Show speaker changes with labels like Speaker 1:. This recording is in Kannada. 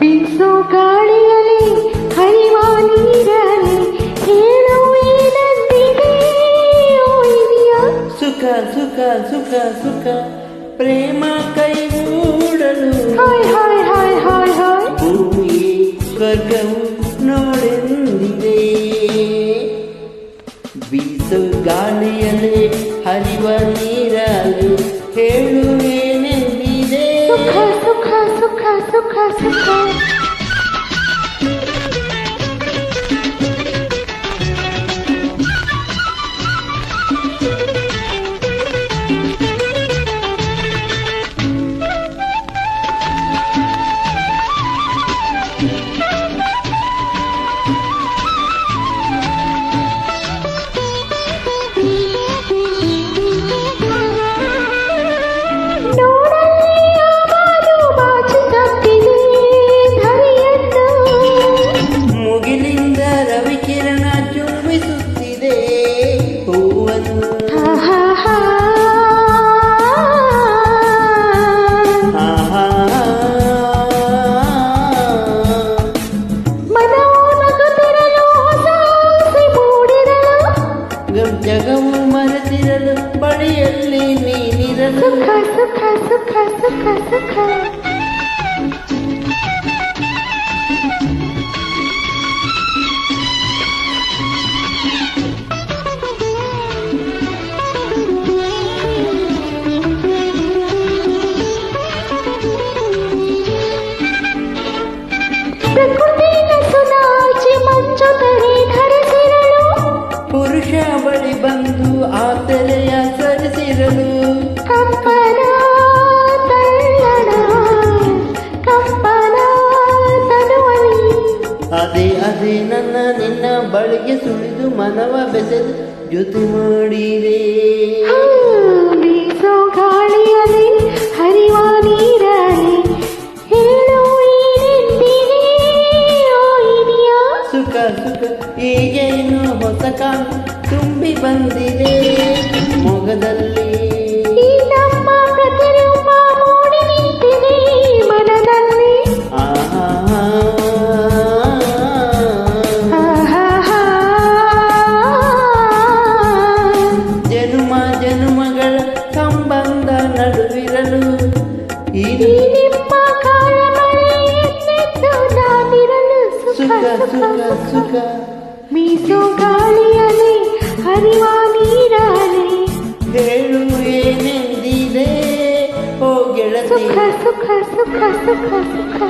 Speaker 1: ಬೀಸೋ ಗಾಳಿಯಲ್ಲಿ ಹರಿವ ನೀರಲ್ಲಿ ಹೇಳು ಏನಂದಿದೆ
Speaker 2: ಸುಖ ಸುಖ ಸುಖ ಸುಖ ಪ್ರೇಮ ಕೈಗೂಡಲು ಭೂಮಿ ಸ್ವರ್ಗವು ನೋಡೆಂದಿದೆ. ಬೀಸು ಗಾಳಿಯಲ್ಲಿ ಹರಿವ ನೀರಲ್ಲಿ ಹೇಳು ಏನೆಂದಿದೆ.
Speaker 1: ಸುಖ ಸುಖ ಸುಖ ಸುಖ ಸುಖ
Speaker 2: ಜಗವು ಮರೆತಿರಲು ಬಳಿಯಲ್ಲಿ ನೀನಿರಲು.
Speaker 1: ಸುಖ ಸುಖ ಸುಖ ಸುಖ ಸುಖ ಪ್ರಕೃತಿನ ಸುನಾಚಿ ಮಂಚು ತಡೆ ಧರಿಸಿರಲು
Speaker 2: ಪುರುಷ ಬಳಿ ಬಂದು ಆ ತೆರೆಯ ಸರಿಸಿರಲು.
Speaker 1: ಕಂಪನ ತಳ್ಳಣ ಕಂಪನ ತನುವಲಿ
Speaker 2: ಅದೇ ಅದೇ ನನ್ನ ನಿನ್ನ ಬಳಿಗೆ ಸುಳಿದು ಮನವ ಬೆಸೆದು ಜೊತೆ ಮಾಡಿದೆ.
Speaker 1: ಬೀಸೋ ಗಾಳಿಯಲ್ಲಿ ಹರಿವ ನೀರಲ್ಲಿ ಹೇಳು ಏನೆಂದಿದೆ
Speaker 2: ಸುಖ ಸುಖ ಈಗೇನು ಹೊಸ ಕಾಲ ತುಂಬಿ ಬಂದಿದೆ ಮೊಗದಲ್ಲಿ.
Speaker 1: ನಮ್ಮ ಪ್ರತಿರೂಪ ಮೂಡಿ ನಿಂತಿದೆ ಮನದಲ್ಲಿ.
Speaker 2: ಜನುಮ ಜನುಮಗಳ ಸಂಬಂಧ ನಡುವಿರಲು ಈ
Speaker 1: ನಿಮ್ಮ ಕಾಲ ಮಳೆಯನ್ನೆದ್ದು ನಾನಿರಲು.
Speaker 2: ಸುಖ ಸುಖ ಸುಖ
Speaker 1: ಬೀಸೋ ಗಾಳಿಯಲ್ಲಿ ಹರಿವ ನೀರಲ್ಲಿ
Speaker 2: ಹೇಳು ಏನೆಂದಿದೆ ಓ ಗೆಳತಿ.
Speaker 1: ಸುಖ ಸುಖ ಸುಖ ಸುಖ ಸುಖ.